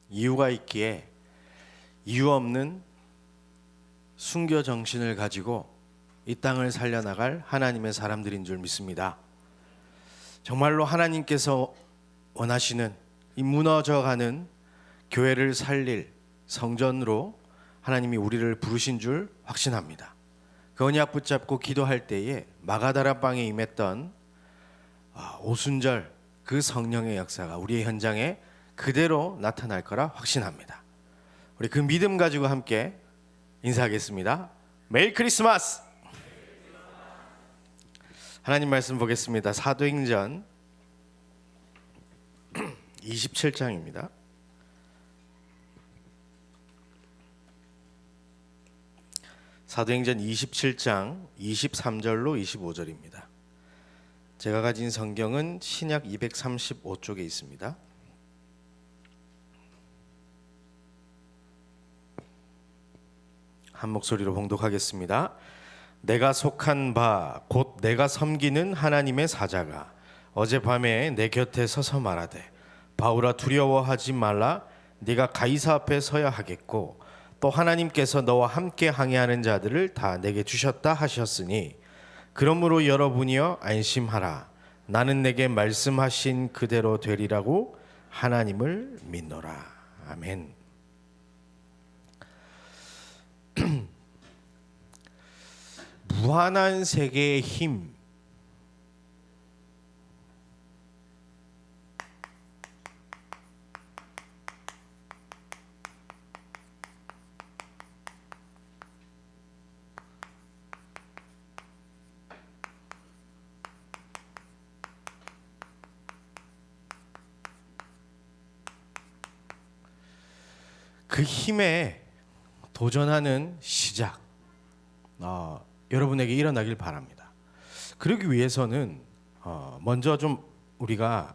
이유가 있기에 이유 없는 순교 정신을 가지고 이 땅을 살려나갈 하나님의 사람들인 줄 믿습니다. 정말로 하나님께서 원하시는 이 무너져가는 교회를 살릴 성전으로 하나님이 우리를 부르신 줄 확신합니다. 그 언약 붙잡고 기도할 때에 마가다라방에 임했던 오순절 그 성령의 역사가 우리의 현장에 그대로 나타날 거라 확신합니다. 우리 그 믿음 가지고 함께 인사하겠습니다. 메리 크리스마스! 하나님 말씀 보겠습니다. 사도행전 27장입니다. 사도행전 27장 23절로 25절입니다. 제가 가진 성경은 신약 235쪽에 있습니다. 한 목소리로 봉독하겠습니다. 내가 속한 바 곧 내가 섬기는 하나님의 사자가 어젯밤에 내 곁에 서서 말하되 바울아 두려워하지 말라. 네가 가이사 앞에 서야 하겠고 또 하나님께서 너와 함께 항해하는 자들을 다 내게 주셨다 하셨으니 그러므로 여러분이여 안심하라. 나는 내게 말씀하신 그대로 되리라고 하나님을 믿노라. 아멘. 무한한 세계의 힘. 그 힘에 도전하는 시작, 여러분에게 일어나길 바랍니다. 그러기 위해서는 먼저 좀 우리가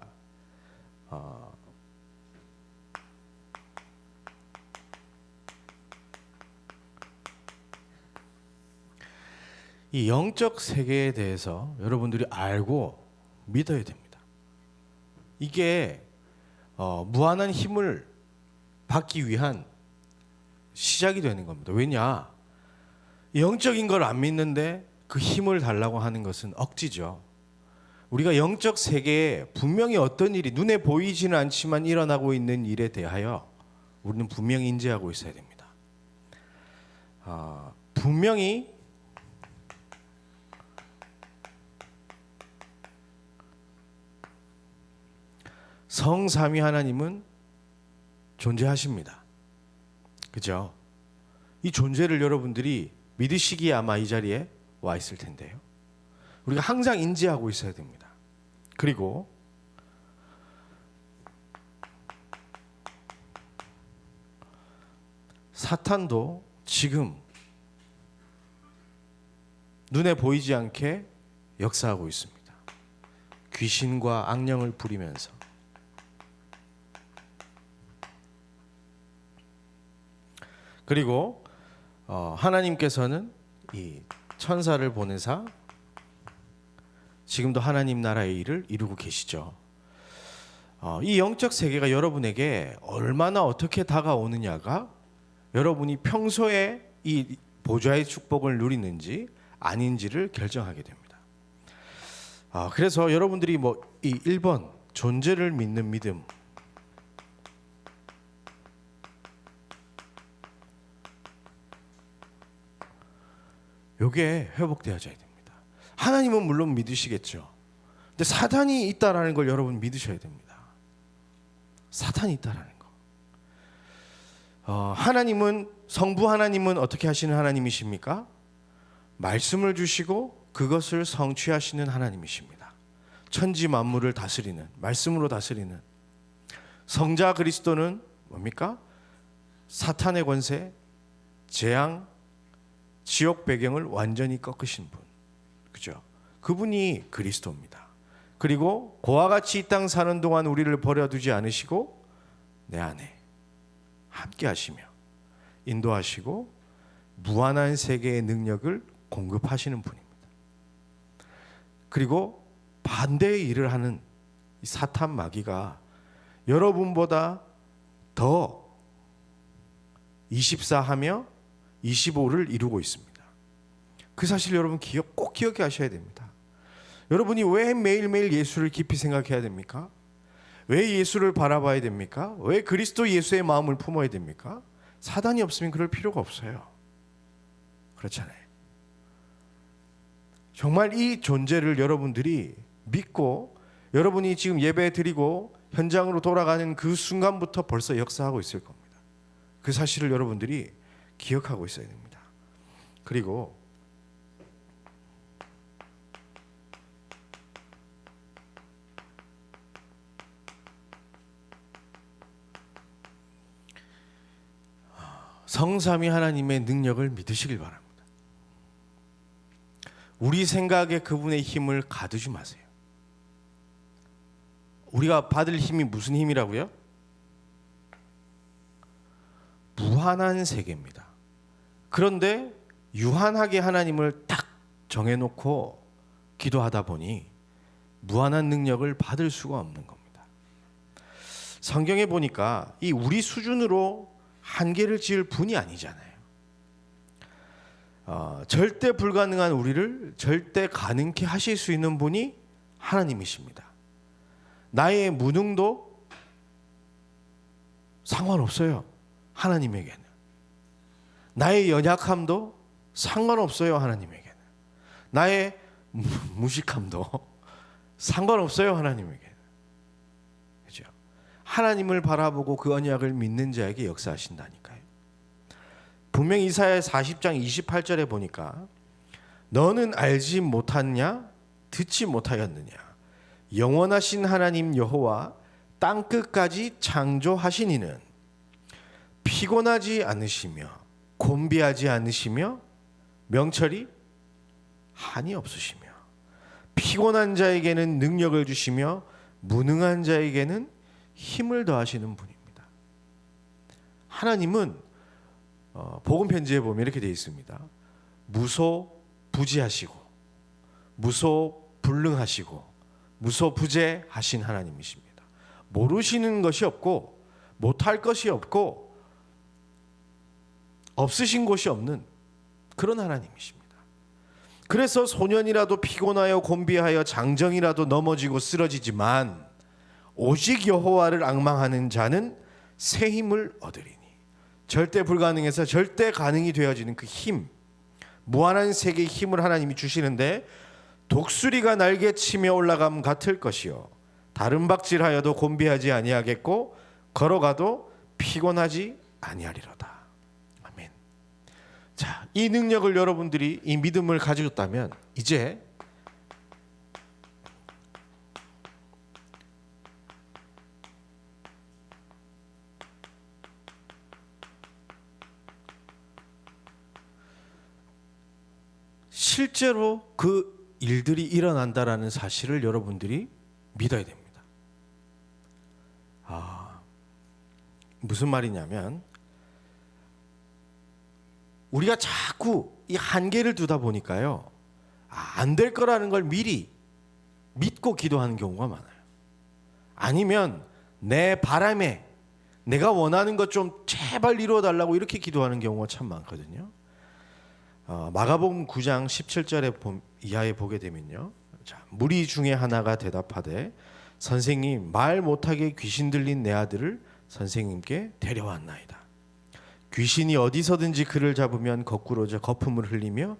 이 영적 세계에 대해서 여러분들이 알고 믿어야 됩니다. 이게 무한한 힘을 받기 위한 시작이 되는 겁니다. 왜냐? 영적인 걸 안 믿는데 그 힘을 달라고 하는 것은 억지죠. 우리가 영적 세계에 분명히 어떤 일이 눈에 보이지는 않지만 일어나고 있는 일에 대하여 우리는 분명히 인지하고 있어야 됩니다. 분명히 성삼위 하나님은 존재하십니다. 그죠? 이 존재를 여러분들이 믿으시기에 아마 이 자리에 와 있을 텐데요. 우리가 항상 인지하고 있어야 됩니다. 그리고 사탄도 지금 눈에 보이지 않게 역사하고 있습니다. 귀신과 악령을 부리면서 그리고 하나님께서는 이 천사를 보내사 지금도 하나님 나라의 일을 이루고 계시죠. 이 영적 세계가 여러분에게 얼마나 어떻게 다가오느냐가 여러분이 평소에 이 보좌의 축복을 누리는지 아닌지를 결정하게 됩니다. 그래서 여러분들이 이 1번 존재를 믿는 믿음, 요게 회복되어져야 됩니다. 하나님은 물론 믿으시겠죠. 근데 사탄이 있다라는 걸 여러분 믿으셔야 됩니다. 사탄이 있다라는 거. 하나님은 성부 하나님은 어떻게 하시는 하나님이십니까? 말씀을 주시고 그것을 성취하시는 하나님이십니다. 천지 만물을 다스리는, 말씀으로 다스리는 성자 그리스도는 뭡니까? 사탄의 권세, 재앙, 지옥 배경을 완전히 꺾으신 분, 그죠? 그분이 그리스도입니다. 그리고 그와 같이 이 땅 사는 동안 우리를 버려두지 않으시고 내 안에 함께 하시며 인도하시고 무한한 세계의 능력을 공급하시는 분입니다. 그리고 반대의 일을 하는 이 사탄 마귀가 여러분보다 더 24하며 25를 이루고 있습니다. 그 사실 여러분 꼭 기억해 하셔야 됩니다. 여러분이 왜 매일매일 예수를 깊이 생각해야 됩니까? 왜 예수를 바라봐야 됩니까? 왜 그리스도 예수의 마음을 품어야 됩니까? 사단이 없으면 그럴 필요가 없어요. 그렇잖아요. 정말 이 존재를 여러분들이 믿고 여러분이 지금 예배 드리고 현장으로 돌아가는 그 순간부터 벌써 역사하고 있을 겁니다. 그 사실을 여러분들이 기억하고 있어야 됩니다. 그리고 성삼위 하나님의 능력을 믿으시길 바랍니다. 우리 생각에 그분의 힘을 가두지 마세요. 우리가 받을 힘이 무슨 힘이라고요? 무한한 세계입니다. 그런데 유한하게 하나님을 딱 정해놓고 기도하다 보니 무한한 능력을 받을 수가 없는 겁니다. 성경에 보니까 이 우리 수준으로 한계를 지을 분이 아니잖아요. 절대 불가능한 우리를 절대 가능케 하실 수 있는 분이 하나님이십니다. 나의 무능도 상관없어요. 하나님에게는. 나의 연약함도 상관없어요. 하나님에게는. 나의 무식함도 상관없어요. 하나님에게는. 그죠? 하나님을 바라보고 그 언약을 믿는 자에게 역사하신다니까요. 분명히 이사야 40장 28절에 보니까 너는 알지 못하냐 듣지 못하였느냐 영원하신 하나님 여호와 땅끝까지 창조하신 이는 피곤하지 않으시며 곤비하지 않으시며 명철이 한이 없으시며 피곤한 자에게는 능력을 주시며 무능한 자에게는 힘을 더하시는 분입니다. 하나님은 복음 편지에 보면 이렇게 되어 있습니다. 무소부지하시고 무소불능하시고 무소부재하신 하나님이십니다. 모르시는 것이 없고 못할 것이 없고 없으신 것이 없는 그런 하나님이십니다. 그래서 소년이라도 피곤하여 곤비하여 장정이라도 넘어지고 쓰러지지만 오직 여호와를 앙망하는 자는 새 힘을 얻으리니 절대 불가능해서 절대 가능이 되어지는 그 힘, 무한한 세계의 힘을 하나님이 주시는데 독수리가 날개치며 올라감 같을 것이요 다른 박질하여도 곤비하지 아니하겠고 걸어가도 피곤하지 아니하리로다. 아멘. 자, 이 능력을 여러분들이 이 믿음을 가지셨다면 이제 실제로 그 일들이 일어난다라는 사실을 여러분들이 믿어야 됩니다. 무슨 말이냐면 우리가 자꾸 이 한계를 두다 보니까요, 안 될 거라는 걸 미리 믿고 기도하는 경우가 많아요. 아니면 내 바람에 내가 원하는 것 좀 제발 이루어달라고 이렇게 기도하는 경우가 참 많거든요. 마가복음 9장 17절에 이하에 보게 되면요, 자, 무리 중에 하나가 대답하되 선생님 말 못하게 귀신 들린 내 아들을 선생님께 데려왔나이다. 귀신이 어디서든지 그를 잡으면 거꾸로져 거품을 흘리며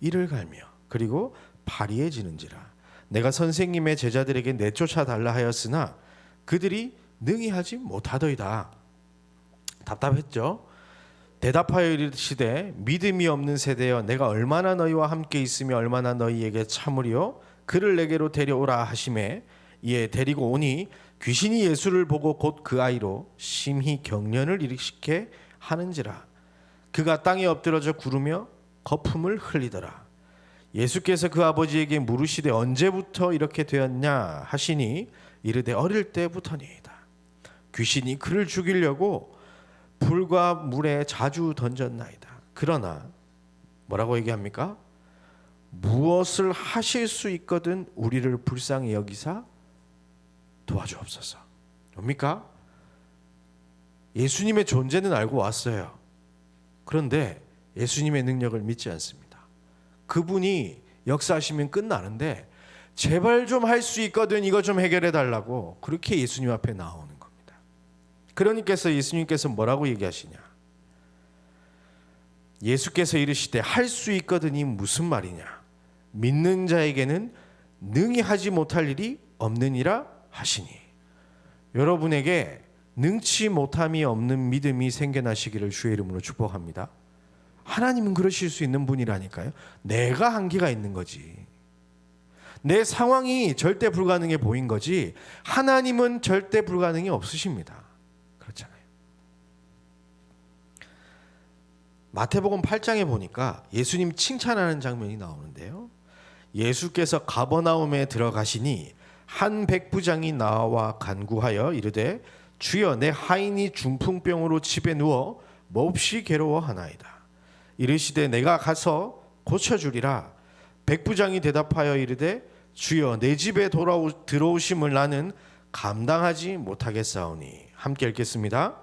이를 갈며 그리고 파리해지는지라. 내가 선생님의 제자들에게 내쫓아 달라 하였으나 그들이 능히 하지 못하더이다. 답답했죠. 대답하여 이르시되 믿음이 없는 세대여 내가 얼마나 너희와 함께 있으며 얼마나 너희에게 참으리요 그를 내게로 데려오라 하시매 이에 데리고 오니 귀신이 예수를 보고 곧 그 아이로 심히 경련을 일으키게 하는지라. 그가 땅에 엎드러져 구르며 거품을 흘리더라. 예수께서 그 아버지에게 물으시되 언제부터 이렇게 되었냐 하시니 이르되 어릴 때부터니이다. 귀신이 그를 죽이려고 불과 물에 자주 던졌나이다. 그러나 뭐라고 얘기합니까? 무엇을 하실 수 있거든 우리를 불쌍히 여기사 도와주옵소서. 뭡니까? 예수님의 존재는 알고 왔어요. 그런데 예수님의 능력을 믿지 않습니다. 그분이 역사하시면 끝나는데 제발 좀 할 수 있거든, 이거 좀 해결해 달라고 그렇게 예수님 앞에 나오는 겁니다. 그러니까 예수님께서 뭐라고 얘기하시냐? 예수께서 이르시되 할 수 있거든이 무슨 말이냐? 믿는 자에게는 능히 하지 못할 일이 없느니라 하시니. 여러분에게 능치 못함이 없는 믿음이 생겨나시기를 주의 이름으로 축복합니다. 하나님은 그러실 수 있는 분이라니까요. 내가 한계가 있는 거지. 내 상황이 절대 불가능해 보인 거지 하나님은 절대 불가능이 없으십니다. 그렇잖아요. 마태복음 8장에 보니까 예수님 칭찬하는 장면이 나오는데요. 예수께서 가버나움에 들어가시니 한 백부장이 나와 간구하여 이르되 주여 내 하인이 중풍병으로 집에 누워 몹시 괴로워하나이다. 이르시되 내가 가서 고쳐주리라. 백부장이 대답하여 이르되 주여 내 집에 들어오심을 나는 감당하지 못하겠사오니. 함께 읽겠습니다.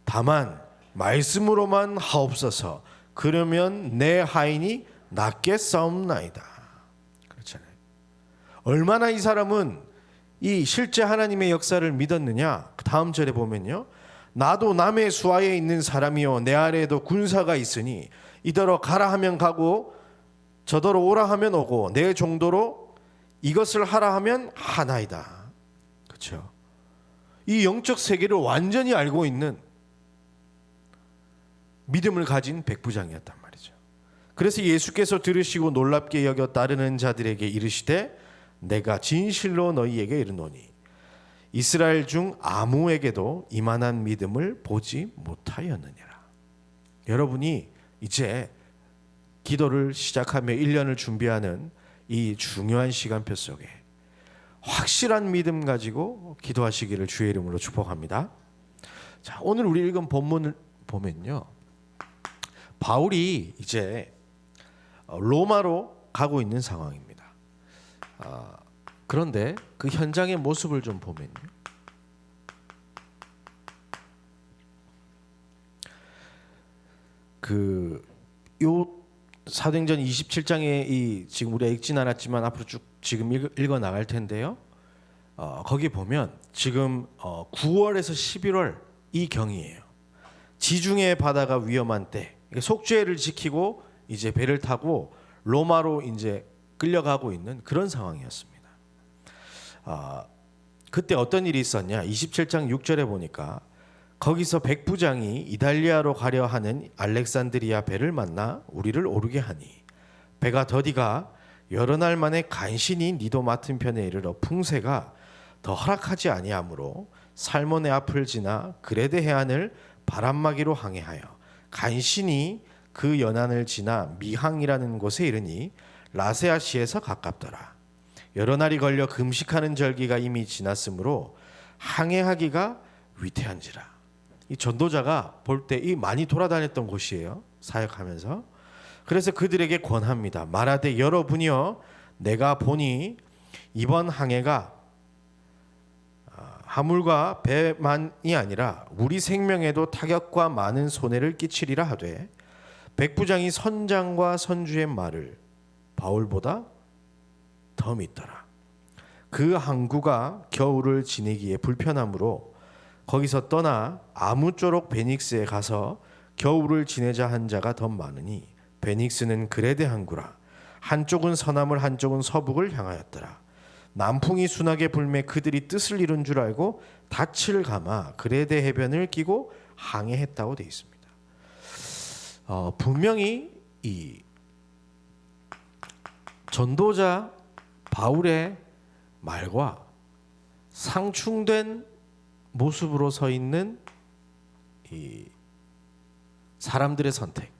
다만 말씀으로만 하옵소서. 그러면 내 하인이 낫겠사옵나이다. 그렇잖아요. 얼마나 이 사람은 이 실제 하나님의 역사를 믿었느냐. 다음 절에 보면요, 나도 남의 수하에 있는 사람이요 내 아래에도 군사가 있으니 이더러 가라 하면 가고 저더러 오라 하면 오고 내 정도로 이것을 하라 하면 하나이다. 그렇죠? 이 영적 세계를 완전히 알고 있는 믿음을 가진 백부장이었단 말이죠. 그래서 예수께서 들으시고 놀랍게 여겨 따르는 자들에게 이르시되 내가 진실로 너희에게 이르노니 이스라엘 중 아무에게도 이만한 믿음을 보지 못하였느니라. 여러분이 이제 기도를 시작하며 1년을 준비하는 이 중요한 시간표 속에 확실한 믿음 가지고 기도하시기를 주의 이름으로 축복합니다. 자, 오늘 우리 읽은 본문을 보면요, 바울이 이제 로마로 가고 있는 상황입니다. 그런데 그 현장의 모습을 좀 보면요, 요 사도행전 27장에 이 지금 우리가 읽진 않았지만 앞으로 쭉 지금 읽어 나갈 텐데요. 거기 보면 지금 9월에서 11월 이 경이에요. 지중해 바다가 위험한 때, 속죄를 지키고 이제 배를 타고 로마로 이제 끌려가고 있는 그런 상황이었습니다. 그때 어떤 일이 있었냐? 27장 6절에 보니까 거기서 백부장이 이달리아로 가려 하는 알렉산드리아 배를 만나 우리를 오르게 하니 배가 더디가 여러 날 만에 간신히 니도 맡은 편에 이르러 풍세가 더 허락하지 아니하므로 살몬의 앞을 지나 그레데 해안을 바람막이로 항해하여 간신히 그 연안을 지나 미항이라는 곳에 이르니 라세아시에서 가깝더라. 여러 날이 걸려 금식하는 절기가 이미 지났으므로 항해하기가 위태한지라. 이 전도자가 볼 때 이 많이 돌아다녔던 곳이에요. 사역하면서. 그래서 그들에게 권합니다. 말하되 여러분이여 내가 보니 이번 항해가 하물과 배만이 아니라 우리 생명에도 타격과 많은 손해를 끼치리라 하되 백부장이 선장과 선주의 말을 바울보다 더 믿더라. 그 항구가 겨울을 지내기에 불편하므로 거기서 떠나 아무쪼록 베닉스에 가서 겨울을 지내자 한 자가 더 많으니 베닉스는 그레데 항구라. 한쪽은 서남을 한쪽은 서북을 향하였더라. 남풍이 순하게 불매 그들이 뜻을 이룬 줄 알고 닻을 감아 그레데 해변을 끼고 항해했다고 되어 있습니다. 분명히 이 전도자 바울의 말과 상충된 모습으로 서 있는 이 사람들의 선택.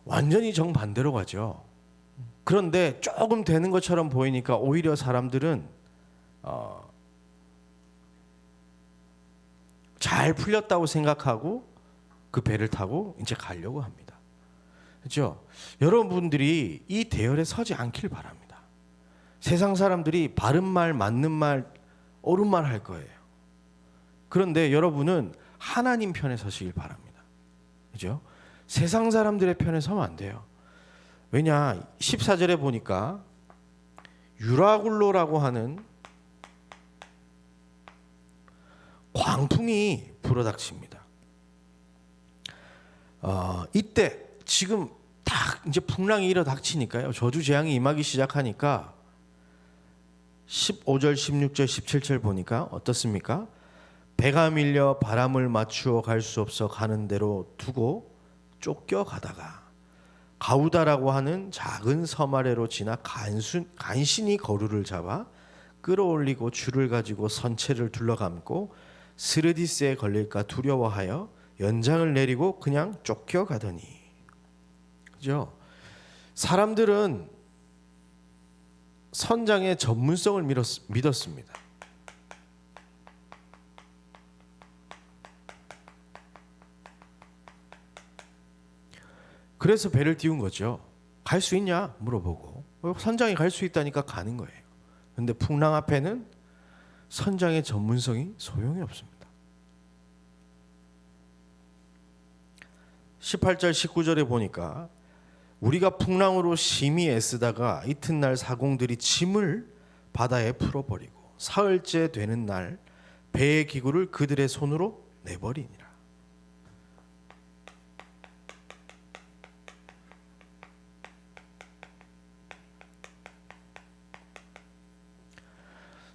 완전히 정반대로 가죠. 그런데 조금 되는 것처럼 보이니까 오히려 사람들은 잘 풀렸다고 생각하고 그 배를 타고 이제 가려고 합니다. 그렇죠? 여러분들이 이 대열에 서지 않길 바랍니다. 세상 사람들이 바른 말, 맞는 말, 옳은 말 할 거예요. 그런데 여러분은 하나님 편에 서시길 바랍니다. 그죠? 세상 사람들의 편에 서면 안 돼요. 왜냐? 14절에 보니까 유라굴로라고 하는 광풍이 불어닥칩니다. 이때 지금 딱 이제 풍랑이 일어닥치니까요. 저주 재앙이 임하기 시작하니까 15절, 16절, 17절 보니까 어떻습니까? 배가 밀려 바람을 맞추어 갈 수 없어 가는 대로 두고 쫓겨가다가 가우다라고 하는 작은 섬 아래로 지나 간신히 거루를 잡아 끌어올리고 줄을 가지고 선체를 둘러감고 스르디스에 걸릴까 두려워하여 연장을 내리고 그냥 쫓겨가더니. 그죠? 사람들은 선장의 전문성을 믿었습니다. 그래서 배를 띄운 거죠. 갈 수 있냐 물어보고 선장이 갈 수 있다니까 가는 거예요. 그런데 풍랑 앞에는 선장의 전문성이 소용이 없습니다. 18절 19절에 보니까 우리가 풍랑으로 심히 애쓰다가 이튿날 사공들이 짐을 바다에 풀어버리고 사흘째 되는 날 배의 기구를 그들의 손으로 내버리니라.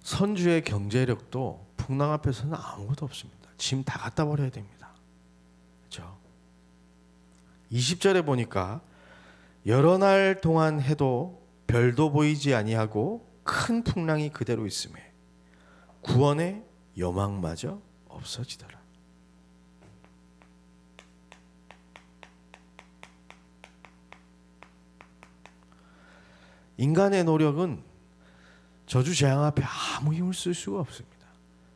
선주의 경제력도 풍랑 앞에서는 아무것도 없습니다. 짐 다 갖다 버려야 됩니다. 그렇죠? 20절에 보니까 여러 날 동안 해도 별도 보이지 아니하고 큰 풍랑이 그대로 있음에 구원의 여망마저 없어지더라. 인간의 노력은 저주 재앙 앞에 아무 힘을 쓸 수가 없습니다.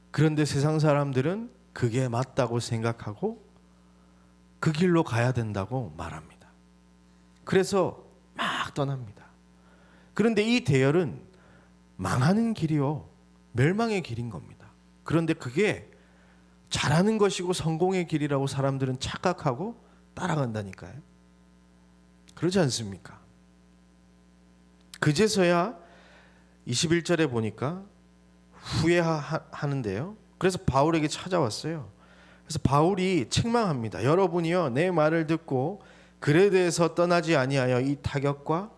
그런데 세상 사람들은 그게 맞다고 생각하고 그 길로 가야 된다고 말합니다. 그래서 막 떠납니다. 그런데 이 대열은 망하는 길이요 멸망의 길인 겁니다. 그런데 그게 잘하는 것이고 성공의 길이라고 사람들은 착각하고 따라간다니까요. 그러지 않습니까? 그제서야 21절에 보니까 후회하는데요. 그래서 바울에게 찾아왔어요. 그래서 바울이 책망합니다. 여러분이요 내 말을 듣고 그레드에서 떠나지 아니하여 이 타격과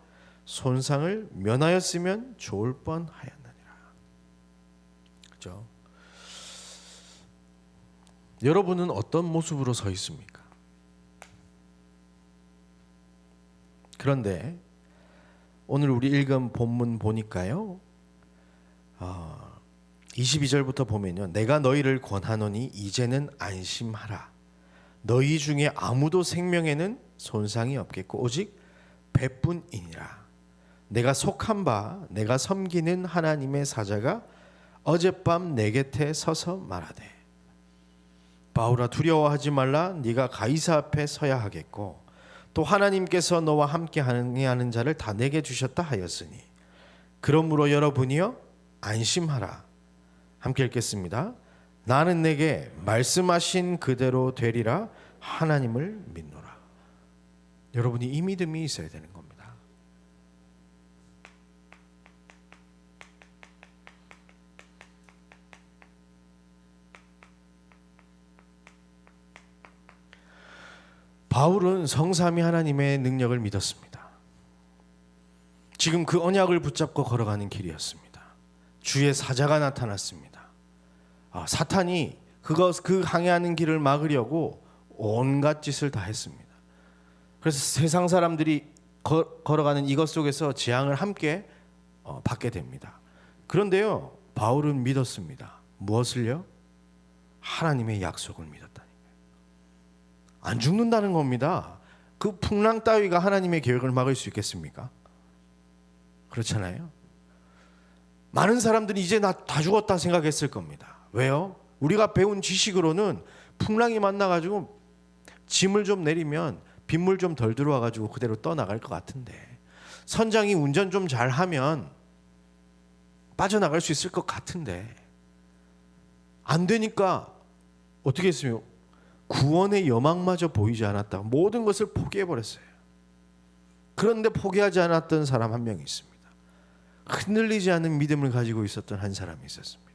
손상을 면하였으면 좋을 뻔하였느니라. 그렇죠? 여러분은 어떤 모습으로 서 있습니까? 그런데 오늘 우리 읽은 본문 보니까요. 22절부터 보면요. 내가 너희를 권하노니 이제는 안심하라. 너희 중에 아무도 생명에는 손상이 없겠고 오직 배뿐이니라. 내가 속한 바 내가 섬기는 하나님의 사자가 어젯밤 내 곁에 서서 말하되 바울아 두려워하지 말라. 네가 가이사 앞에 서야 하겠고 또 하나님께서 너와 함께 하는 자를 다 내게 주셨다 하였으니 그러므로 여러분이여 안심하라. 함께 읽겠습니다. 나는 내게 말씀하신 그대로 되리라. 하나님을 믿노라. 여러분이 이 믿음이 있어야 되는 겁니다. 바울은 성삼위 하나님의 능력을 믿었습니다. 지금 그 언약을 붙잡고 걸어가는 길이었습니다. 주의 사자가 나타났습니다. 사탄이 그 항해하는 길을 막으려고 온갖 짓을 다 했습니다. 그래서 세상 사람들이 걸어가는 이것 속에서 재앙을 함께 받게 됩니다. 그런데요, 바울은 믿었습니다. 무엇을요? 하나님의 약속을 믿었다니까요. 안 죽는다는 겁니다. 그 풍랑 따위가 하나님의 계획을 막을 수 있겠습니까? 그렇잖아요. 많은 사람들이 이제 나 다 죽었다 생각했을 겁니다. 왜요? 우리가 배운 지식으로는 풍랑이 만나가지고 짐을 좀 내리면 빗물 좀 덜 들어와가지고 그대로 떠나갈 것 같은데 선장이 운전 좀 잘하면 빠져나갈 수 있을 것 같은데 안 되니까 어떻게 했으며 구원의 여망마저 보이지 않았다. 모든 것을 포기해버렸어요. 그런데 포기하지 않았던 사람 한 명이 있습니다. 흔들리지 않는 믿음을 가지고 있었던 한 사람이 있었습니다.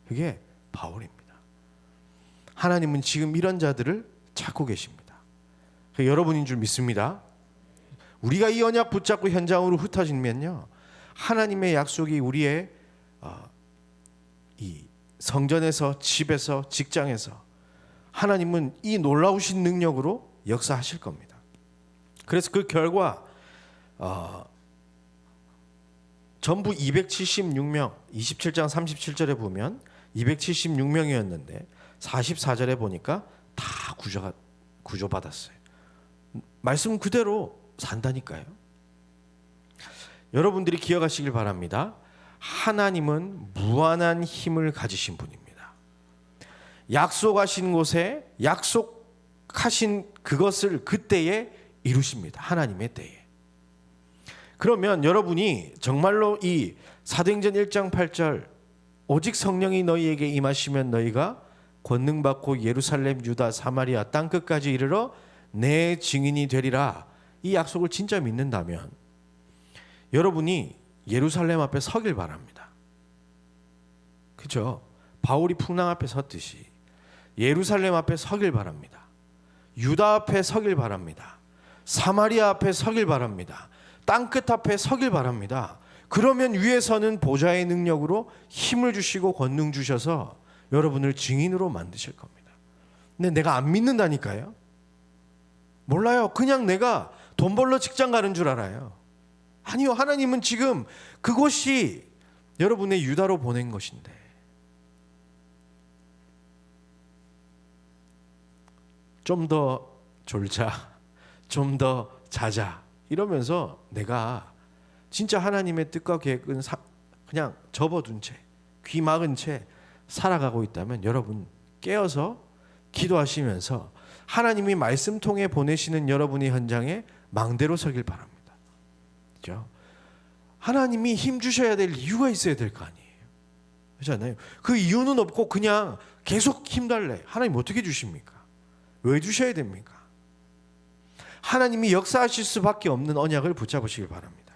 그게 바울입니다. 하나님은 지금 이런 자들을 찾고 계십니다. 여러분인 줄 믿습니다. 우리가 이 언약 붙잡고 현장으로 흩어지면요, 하나님의 약속이 우리의 이 성전에서, 집에서, 직장에서 하나님은 이 놀라우신 능력으로 역사하실 겁니다. 그래서 그 결과 전부 276명, 27장 37절에 보면 276명이었는데 44절에 보니까 다 구조받았어요. 말씀 그대로 산다니까요. 여러분들이 기억하시길 바랍니다. 하나님은 무한한 힘을 가지신 분입니다. 약속하신 곳에 약속하신 그것을 그때에 이루십니다. 하나님의 때에. 그러면 여러분이 정말로 이 사도행전 1장 8절 오직 성령이 너희에게 임하시면 너희가 권능 받고 예루살렘, 유다, 사마리아 땅 끝까지 이르러 내 증인이 되리라, 이 약속을 진짜 믿는다면 여러분이 예루살렘 앞에 서길 바랍니다. 그렇죠? 바울이 풍랑 앞에 섰듯이 예루살렘 앞에 서길 바랍니다. 유다 앞에 서길 바랍니다. 사마리아 앞에 서길 바랍니다. 땅끝 앞에 서길 바랍니다. 그러면 위에서는 보좌의 능력으로 힘을 주시고 권능 주셔서 여러분을 증인으로 만드실 겁니다. 근데 내가 안 믿는다니까요. 몰라요. 그냥 내가 돈 벌러 직장 가는 줄 알아요. 아니요. 하나님은 지금 그곳이 여러분의 유다로 보낸 것인데 좀 더 졸자, 좀 더 자자 이러면서 내가 진짜 하나님의 뜻과 계획은 그냥 접어둔 채, 귀 막은 채 살아가고 있다면 여러분 깨어서 기도하시면서 하나님이 말씀 통해 보내시는 여러분의 현장에 망대로 서길 바랍니다. 그렇죠? 하나님이 힘 주셔야 될 이유가 있어야 될 거 아니에요. 그렇잖아요. 그 이유는 없고 그냥 계속 힘달래. 하나님 어떻게 주십니까? 왜 주셔야 됩니까? 하나님이 역사하실 수밖에 없는 언약을 붙잡으시길 바랍니다.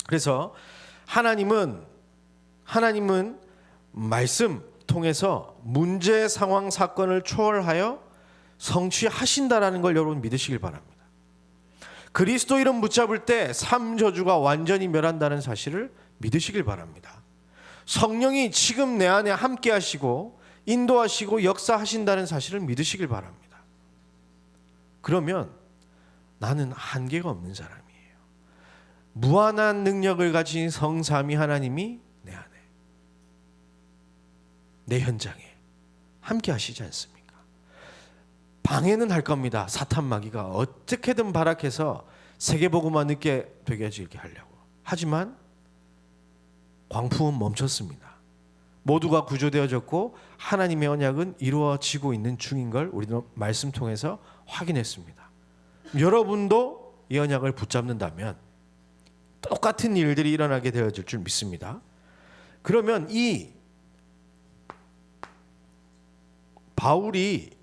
그래서 하나님은 말씀 통해서 문제, 상황, 사건을 초월하여 성취하신다라는 걸 여러분 믿으시길 바랍니다. 그리스도 이름 붙잡을 때 삼저주가 완전히 멸한다는 사실을 믿으시길 바랍니다. 성령이 지금 내 안에 함께 하시고 인도하시고 역사하신다는 사실을 믿으시길 바랍니다. 그러면 나는 한계가 없는 사람이에요. 무한한 능력을 가진 성삼위 하나님이 내 안에, 내 현장에 함께 하시지 않습니까? 방해는 할 겁니다. 사탄 마귀가 어떻게든 발악해서 세계복음화 늦게 되게 하려고. 하지만 광풍은 멈췄습니다. 모두가 구조되어졌고 하나님의 언약은 이루어지고 있는 중인 걸 우리는 말씀 통해서 확인했습니다. 여러분도 이 언약을 붙잡는다면 똑같은 일들이 일어나게 되어질 줄 믿습니다. 그러면 이 바울이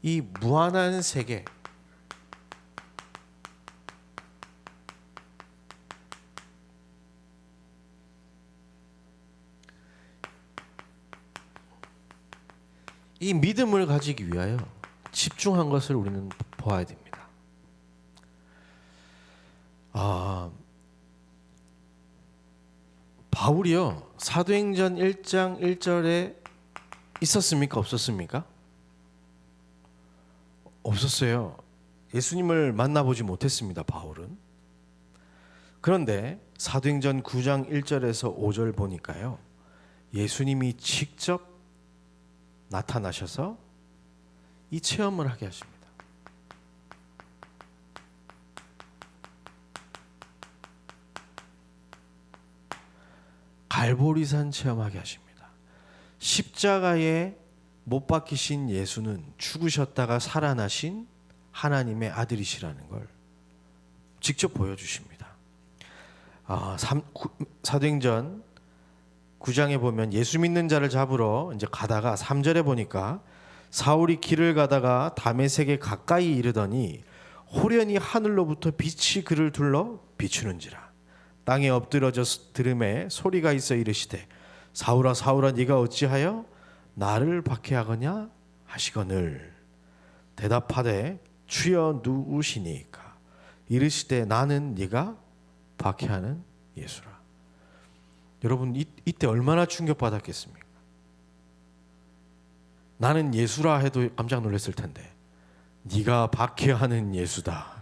이 무한한 세계, 이 믿음을 가지기 위하여 집중한 것을 우리는 보아야 됩니다. 바울이요, 사도행전 1장 1절에 있었습니까? 없었습니까? 없었어요. 예수님을 만나보지 못했습니다, 바울은. 그런데 사도행전 9장 1절에서 5절 보니까요, 예수님이 직접 나타나셔서 이 체험을 하게 하십니다. 갈보리산 체험하게 하십니다. 십자가에 못 박히신 예수는 죽으셨다가 살아나신 하나님의 아들이시라는 걸 직접 보여주십니다. 사도행전 9장에 보면 예수 믿는 자를 잡으러 이제 가다가 3절에 보니까 사울이 길을 가다가 다메섹에 가까이 이르더니 호련히 하늘로부터 빛이 그를 둘러 비추는지라. 땅에 엎드러져 들음에 소리가 있어 이르시되 사울아 사울아 네가 어찌하여 나를 박해하거냐 하시거늘 대답하되 주여 누구시니까 이르시되 나는 네가 박해하는 예수라. 여러분 이때 얼마나 충격받았겠습니까? 나는 예수라 해도 깜짝 놀랐을 텐데 네가 박해하는 예수다.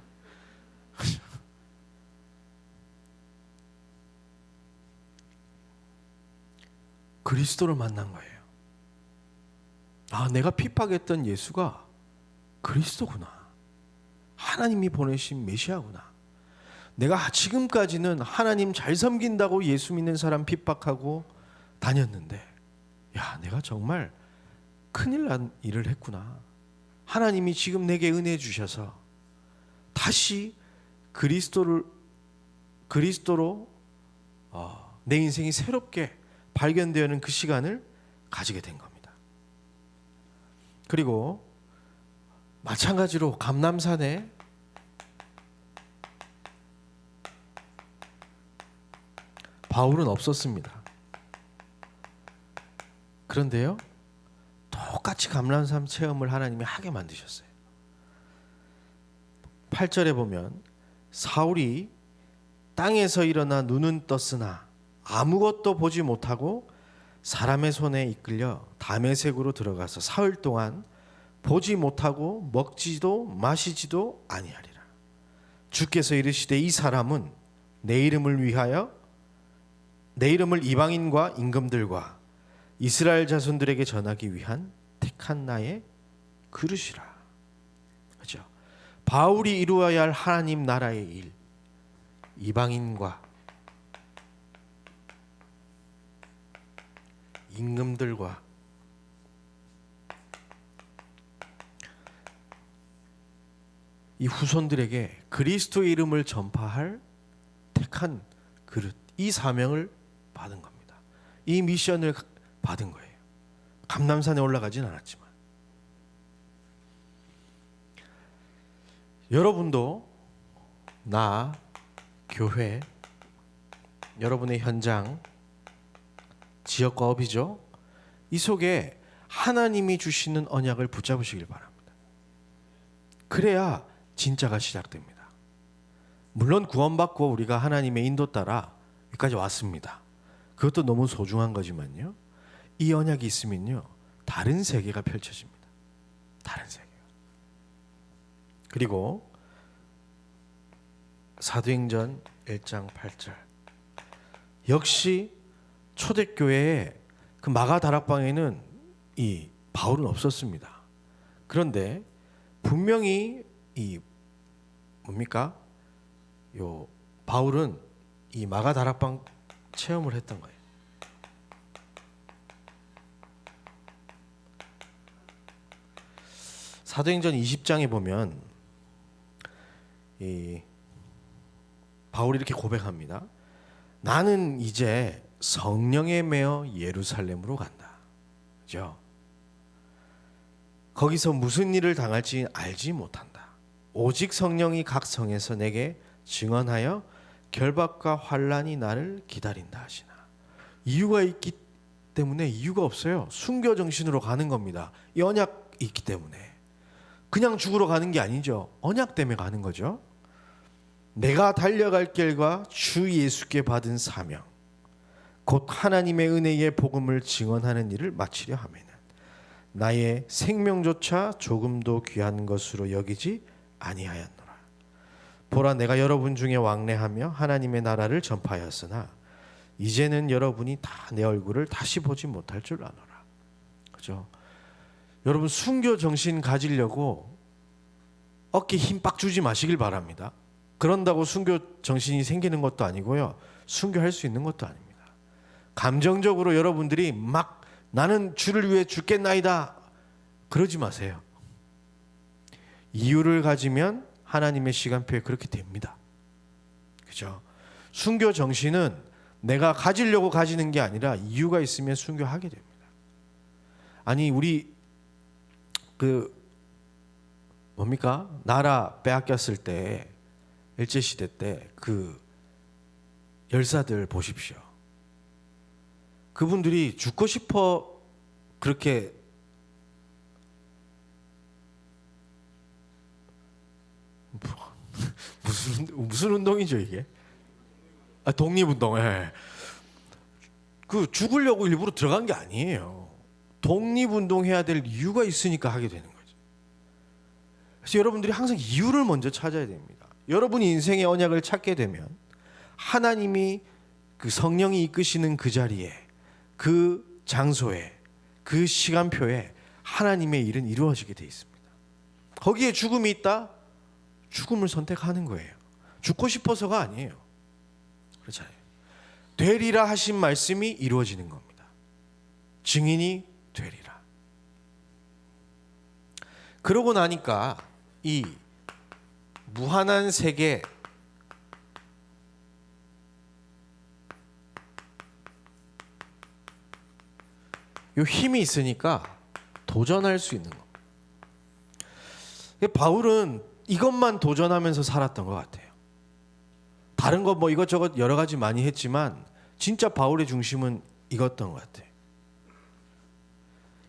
그리스도를 만난 거예요. 아, 내가 핍박했던 예수가 그리스도구나. 하나님이 보내신 메시아구나. 내가 지금까지는 하나님 잘 섬긴다고 예수 믿는 사람 핍박하고 다녔는데 야, 내가 정말 큰일 난 일을 했구나. 하나님이 지금 내게 은혜 주셔서 다시 그리스도로 내 인생이 새롭게 발견되는 그 시간을 가지게 된 겁니다. 그리고 마찬가지로 감람산에 바울은 없었습니다. 그런데요, 똑같이 감람산 체험을 하나님이 하게 만드셨어요. 8절에 보면 사울이 땅에서 일어나 눈은 떴으나 아무것도 보지 못하고 사람의 손에 이끌려 다메섹으로 들어가서 사흘 동안 보지 못하고 먹지도 마시지도 아니하리라. 주께서 이르시되 이 사람은 내 이름을 이방인과 임금들과 이스라엘 자손들에게 전하기 위한 택한 나의 그릇이라. 그렇죠? 바울이 이루어야 할 하나님 나라의 일, 이방인과 임금들과 이 후손들에게 그리스도의 이름을 전파할 택한 그릇, 이 사명을 받은 겁니다. 이 미션을 받은 거예요. 감람산에 올라가진 않았지만 여러분도 나, 교회, 여러분의 현장, 지역과 업이죠. 이 속에 하나님이 주시는 언약을 붙잡으시길 바랍니다. 그래야 진짜가 시작됩니다. 물론 구원받고 우리가 하나님의 인도 따라 여기까지 왔습니다. 그것도 너무 소중한 거지만요. 이 언약이 있으면요. 다른 세계가 펼쳐집니다. 다른 세계가. 그리고 사도행전 1장 8절 역시 초대교회에 그 마가 다락방에는 이 바울은 없었습니다. 그런데 분명히 이 뭡니까? 요 바울은 이 마가 다락방 체험을 했던 거예요. 사도행전 20장에 보면 이 바울이 이렇게 고백합니다. 나는 이제 성령에 매어 예루살렘으로 간다. 그죠? 거기서 무슨 일을 당할지 알지 못한다. 오직 성령이 각 성에서 내게 증언하여 결박과 환난이 나를 기다린다 하시나. 이유가 있기 때문에 이유가 없어요. 순교 정신으로 가는 겁니다. 이 언약이 있기 때문에. 그냥 죽으러 가는 게 아니죠. 언약 때문에 가는 거죠. 내가 달려갈 길과 주 예수께 받은 사명 곧 하나님의 은혜의 복음을 증언하는 일을 마치려 하면은 나의 생명조차 조금도 귀한 것으로 여기지 아니하였노라. 보라 내가 여러분 중에 왕래하며 하나님의 나라를 전파하였으나 이제는 여러분이 다 내 얼굴을 다시 보지 못할 줄 아노라. 그죠? 여러분 순교 정신 가지려고 어깨 힘 빡 주지 마시길 바랍니다. 그런다고 순교 정신이 생기는 것도 아니고요. 순교할 수 있는 것도 아닙니다. 감정적으로 여러분들이 막 나는 주를 위해 죽겠나이다 그러지 마세요. 이유를 가지면 하나님의 시간표에 그렇게 됩니다. 그죠? 순교 정신은 내가 가지려고 가지는 게 아니라 이유가 있으면 순교하게 됩니다. 아니 우리 뭡니까? 나라 빼앗겼을 때 일제 시대 때 그 열사들 보십시오. 그분들이 죽고 싶어 그렇게 무슨 운동이죠 이게? 독립운동. 예. 그 죽으려고 일부러 들어간 게 아니에요. 독립운동 해야 될 이유가 있으니까 하게 되는 거죠. 그래서 여러분들이 항상 이유를 먼저 찾아야 됩니다. 여러분이 인생의 언약을 찾게 되면 하나님이 그 성령이 이끄시는 그 자리에, 그 장소에, 그 시간표에 하나님의 일은 이루어지게 돼 있습니다. 거기에 죽음이 있다? 죽음을 선택하는 거예요. 죽고 싶어서가 아니에요. 그렇잖아요. 되리라 하신 말씀이 이루어지는 겁니다. 증인이 되리라. 그러고 나니까 이 무한한 세계, 요 힘이 있으니까 도전할 수 있는 겁니다. 바울은 이것만 도전하면서 살았던 것 같아요. 다른 거 뭐 이것저것 여러 가지 많이 했지만 진짜 바울의 중심은 이것던 것 같아요.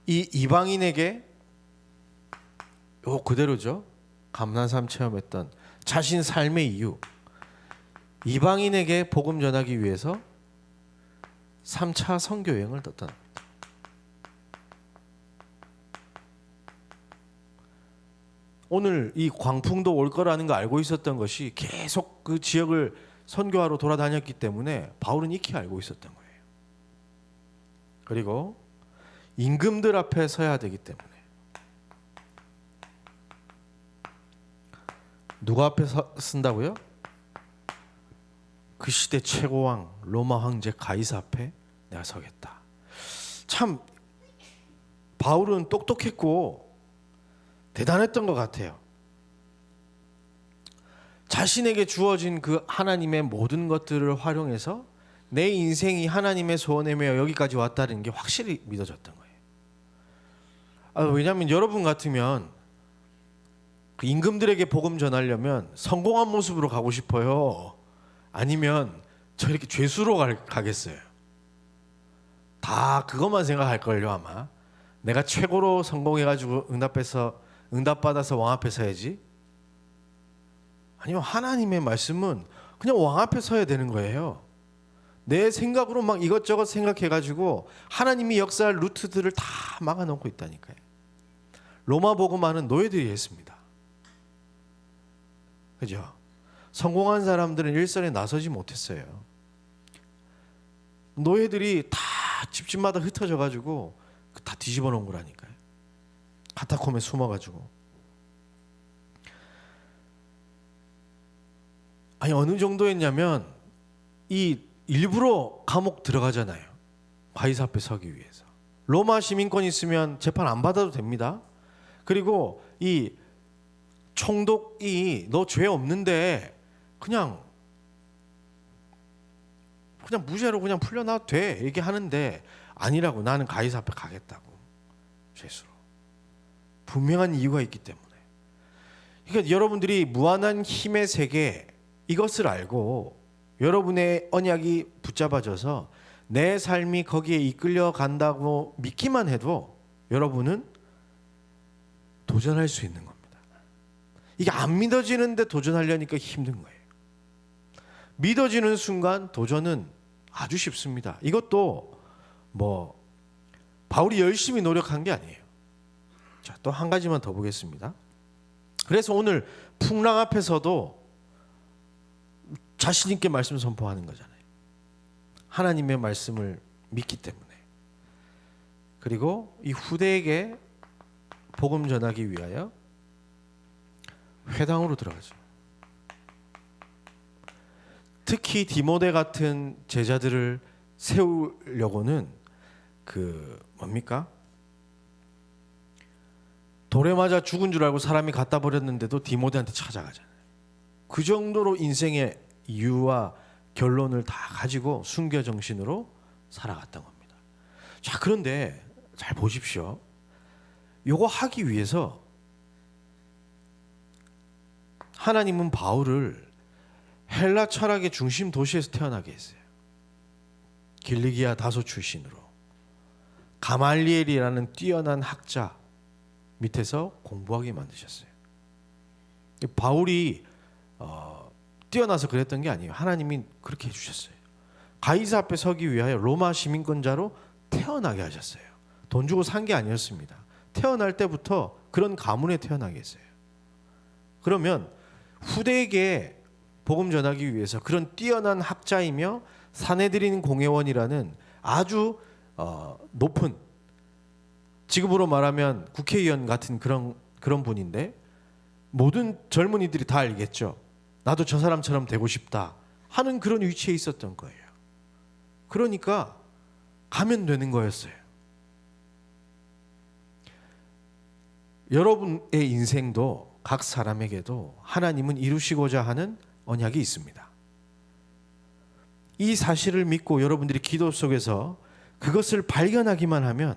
이 이방인에게 요 그대로죠. 감난삼 체험했던 자신 삶의 이유. 이방인에게 복음 전하기 위해서 3차 선교 여행을 떠납니다. 오늘 이 광풍도 올 거라는 거 알고 있었던 것이 계속 그 지역을 선교하러 돌아다녔기 때문에 바울은 익히 알고 있었던 거예요. 그리고 임금들 앞에 서야 되기 때문에 누가 앞에 쓴다고요? 그 시대 최고왕 로마 황제 가이사 앞에 내가 서겠다. 참 바울은 똑똑했고 대단했던 것 같아요. 자신에게 주어진 그 하나님의 모든 것들을 활용해서 내 인생이 하나님의 소원에 매여 여기까지 왔다는 게 확실히 믿어졌던 거예요. 왜냐하면 여러분 같으면 그 임금들에게 복음 전하려면 성공한 모습으로 가고 싶어요? 아니면 저 이렇게 죄수로 가겠어요? 다 그것만 생각할걸요 아마. 내가 최고로 성공해가지고 응답받아서 왕 앞에 서야지. 아니면 하나님의 말씀은 그냥 왕 앞에 서야 되는 거예요. 내 생각으로 막 이것저것 생각해가지고 하나님이 역사할 루트들을 다 막아놓고 있다니까요. 로마 복음화는 노예들이 했습니다. 그죠? 성공한 사람들은 일선에 나서지 못했어요. 노예들이 다 집집마다 흩어져가지고 다 뒤집어 놓은 거라니까요. 카타콤에 숨어가지고. 아니 어느 정도였냐면 이 일부러 감옥 들어가잖아요. 가이사 앞에 서기 위해서. 로마 시민권 있으면 재판 안 받아도 됩니다. 그리고 이 총독이 너 죄 없는데 그냥 무죄로 그냥 풀려나도 돼 얘기하는데 아니라고. 나는 가이사 앞에 가겠다고. 죄수로. 분명한 이유가 있기 때문에. 그러니까 여러분들이 무한한 힘의 세계 이것을 알고 여러분의 언약이 붙잡아져서 내 삶이 거기에 이끌려 간다고 믿기만 해도 여러분은 도전할 수 있는 겁니다. 이게 안 믿어지는데 도전하려니까 힘든 거예요. 믿어지는 순간 도전은 아주 쉽습니다. 이것도 뭐 바울이 열심히 노력한 게 아니에요. 자, 또 한 가지만 더 보겠습니다. 그래서 오늘 풍랑 앞에서도 자신 있게 말씀 선포하는 거잖아요. 하나님의 말씀을 믿기 때문에. 그리고 이 후대에게 복음 전하기 위하여 회당으로 들어가죠. 특히 디모데 같은 제자들을 세우려고는 뭡니까? 돌에 맞아 죽은 줄 알고 사람이 갖다 버렸는데도 디모데한테 찾아가잖아요. 그 정도로 인생의 이유와 결론을 다 가지고 순교 정신으로 살아갔던 겁니다. 자, 그런데 잘 보십시오. 요거 하기 위해서 하나님은 바울을 헬라 철학의 중심 도시에서 태어나게 했어요. 길리기아 다소 출신으로 가말리엘이라는 뛰어난 학자 밑에서 공부하게 만드셨어요. 바울이 뛰어나서 그랬던 게 아니에요. 하나님이 그렇게 해주셨어요. 가이사 앞에 서기 위하여 로마 시민권자로 태어나게 하셨어요. 돈 주고 산 게 아니었습니다. 태어날 때부터 그런 가문에 태어나게 했어요. 그러면 후대에게 복음 전하기 위해서 그런 뛰어난 학자이며 사내들인 공회원이라는 아주 높은, 지금으로 말하면 국회의원 같은 그런 분인데, 모든 젊은이들이 다 알겠죠. 나도 저 사람처럼 되고 싶다 하는 그런 위치에 있었던 거예요. 그러니까 가면 되는 거였어요. 여러분의 인생도 각 사람에게도 하나님은 이루시고자 하는 언약이 있습니다. 이 사실을 믿고 여러분들이 기도 속에서 그것을 발견하기만 하면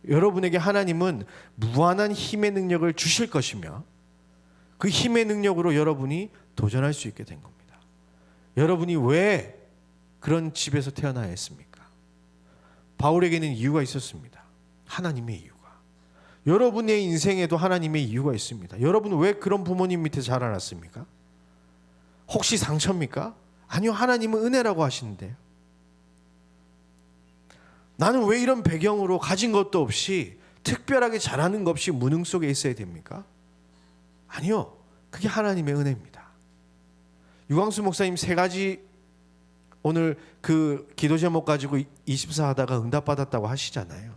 여러분에게 하나님은 무한한 힘의 능력을 주실 것이며 그 힘의 능력으로 여러분이 도전할 수 있게 된 겁니다. 여러분이 왜 그런 집에서 태어나야 했습니까? 바울에게는 이유가 있었습니다. 하나님의 이유가. 여러분의 인생에도 하나님의 이유가 있습니다. 여러분 왜 그런 부모님 밑에 자라났습니까? 혹시 상처입니까? 아니요, 하나님은 은혜라고 하시는데요. 나는 왜 이런 배경으로 가진 것도 없이 특별하게 잘하는 것 없이 무능 속에 있어야 됩니까? 아니요, 그게 하나님의 은혜입니다. 유광수 목사님 3가지 오늘 그 기도 제목 가지고 24 하다가 응답받았다고 하시잖아요.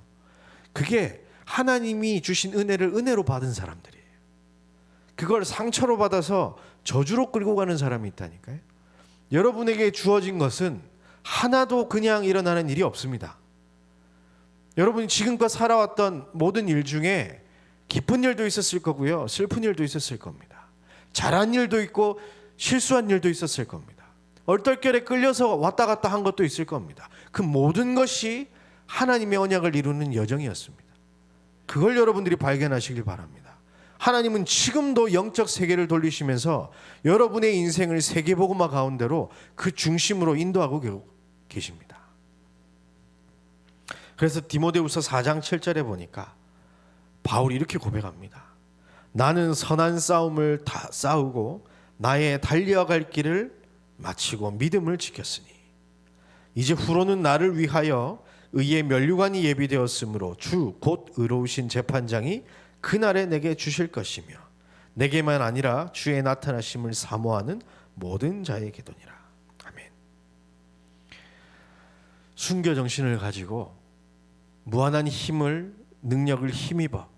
그게 하나님이 주신 은혜를 은혜로 받은 사람들이에요. 그걸 상처로 받아서 저주로 끌고 가는 사람이 있다니까요. 여러분에게 주어진 것은 하나도 그냥 일어나는 일이 없습니다. 여러분이 지금껏 살아왔던 모든 일 중에 기쁜 일도 있었을 거고요, 슬픈 일도 있었을 겁니다. 잘한 일도 있고 실수한 일도 있었을 겁니다. 얼떨결에 끌려서 왔다 갔다 한 것도 있을 겁니다. 그 모든 것이 하나님의 언약을 이루는 여정이었습니다. 그걸 여러분들이 발견하시길 바랍니다. 하나님은 지금도 영적 세계를 돌리시면서 여러분의 인생을 세계복음화 가운데로 그 중심으로 인도하고 계십니다. 그래서 디모데후서 4장 7절에 보니까 바울이 이렇게 고백합니다. 나는 선한 싸움을 다 싸우고 나의 달려갈 길을 마치고 믿음을 지켰으니 이제 후로는 나를 위하여 의의 면류관이 예비되었으므로 주 곧 의로우신 재판장이 그날에 내게 주실 것이며 내게만 아니라 주의 나타나심을 사모하는 모든 자에게도니라. 아멘. 순교 정신을 가지고 무한한 힘을, 능력을 힘입어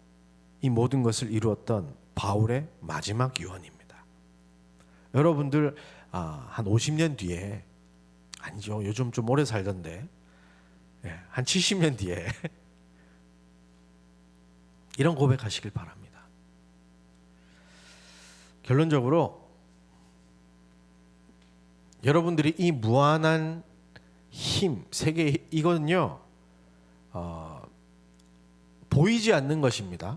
이 모든 것을 이루었던 바울의 마지막 유언입니다. 여러분들 한 50년 뒤에, 아니죠, 요즘 좀 오래 살던데 한 70년 뒤에 이런 고백하시길 바랍니다. 결론적으로 여러분들이 이 무한한 힘, 세계, 이거는요 보이지 않는 것입니다.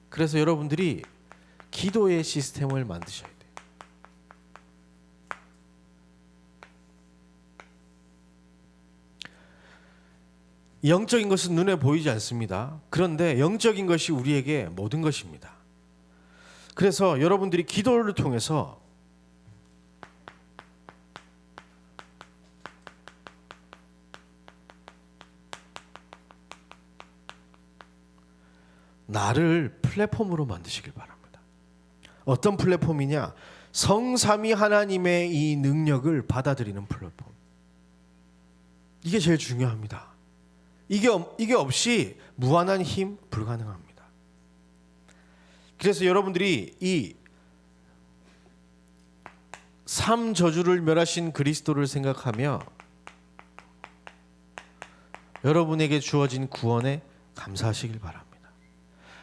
그래서 여러분들이 기도의 시스템을 만드셔야 돼요. 영적인 것은 눈에 보이지 않습니다. 그런데 영적인 것이 우리에게 모든 것입니다. 그래서 여러분들이 기도를 통해서 나를 플랫폼으로 만드시길 바랍니다. 어떤 플랫폼이냐? 성삼위 하나님의 이 능력을 받아들이는 플랫폼. 이게 제일 중요합니다. 이게 없이 무한한 힘 불가능합니다. 그래서 여러분들이 이 삼저주를 멸하신 그리스도를 생각하며 여러분에게 주어진 구원에 감사하시길 바랍니다.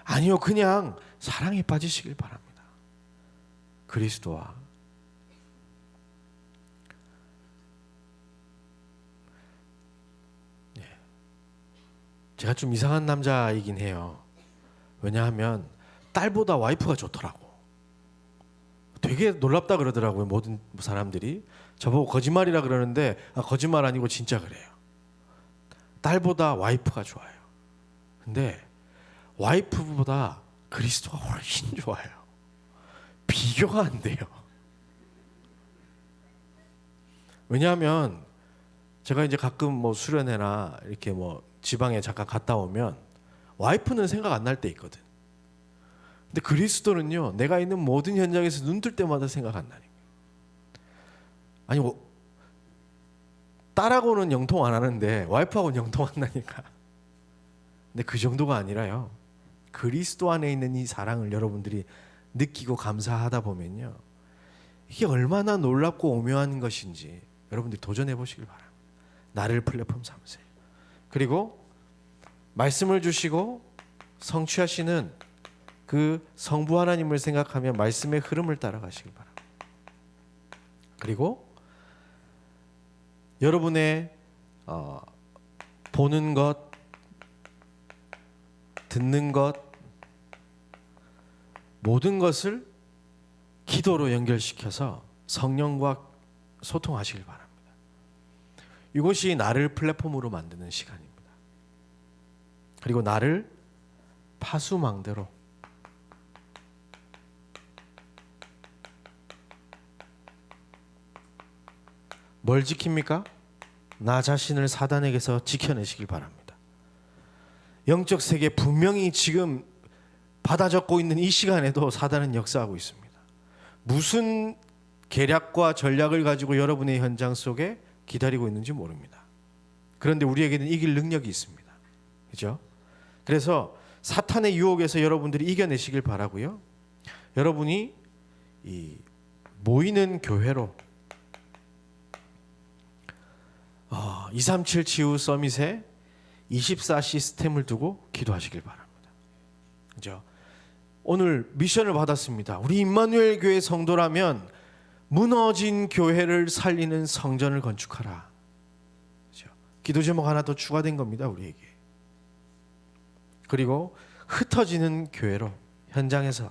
아니요, 그냥 사랑에 빠지시길 바랍니다. 그리스도와 제가 좀 이상한 남자이긴 해요. 왜냐하면 딸보다 와이프가 좋더라고. 되게 놀랍다 그러더라고요. 모든 사람들이 저보고 거짓말이라 그러는데 거짓말 아니고 진짜 그래요. 딸보다 와이프가 좋아요. 근데 와이프보다 그리스도가 훨씬 좋아요. 비교가 안 돼요. 왜냐하면 제가 이제 가끔 뭐 수련회나 이렇게 뭐 지방에 잠깐 갔다 오면 와이프는 생각 안 날 때 있거든. 근데 그리스도는요, 내가 있는 모든 현장에서 눈 뜰 때마다 생각 안 나니까. 아니 뭐 딸하고는 영통 안 하는데 와이프하고는 영통 안 나니까. 근데 그 정도가 아니라요. 그리스도 안에 있는 이 사랑을 여러분들이 느끼고 감사하다 보면요, 이게 얼마나 놀랍고 오묘한 것인지 여러분들이 도전해 보시길 바랍니다. 나를 플랫폼 삼으세요. 그리고 말씀을 주시고 성취하시는 그 성부 하나님을 생각하며 말씀의 흐름을 따라가시길 바랍니다. 그리고 여러분의 보는 것, 듣는 것, 모든 것을 기도로 연결시켜서 성령과 소통하시길 바랍니다. 이것이 나를 플랫폼으로 만드는 시간입니다. 그리고 나를 파수망대로 뭘 지킵니까? 나 자신을 사단에게서 지켜내시길 바랍니다. 영적 세계 분명히 지금 받아 적고 있는 이 시간에도 사단은 역사하고 있습니다. 무슨 계략과 전략을 가지고 여러분의 현장 속에 기다리고 있는지 모릅니다. 그런데 우리에게는 이길 능력이 있습니다. 그죠? 그래서 사탄의 유혹에서 여러분들이 이겨내시길 바라고요. 여러분이 이 모이는 교회로 237 치유 서밋에 24 시스템을 두고 기도하시길 바랍니다. 그죠? 오늘 미션을 받았습니다. 우리 임마누엘 교회 성도라면 무너진 교회를 살리는 성전을 건축하라. 그죠? 기도 제목 하나 더 추가된 겁니다, 우리에게. 그리고 흩어지는 교회로 현장에서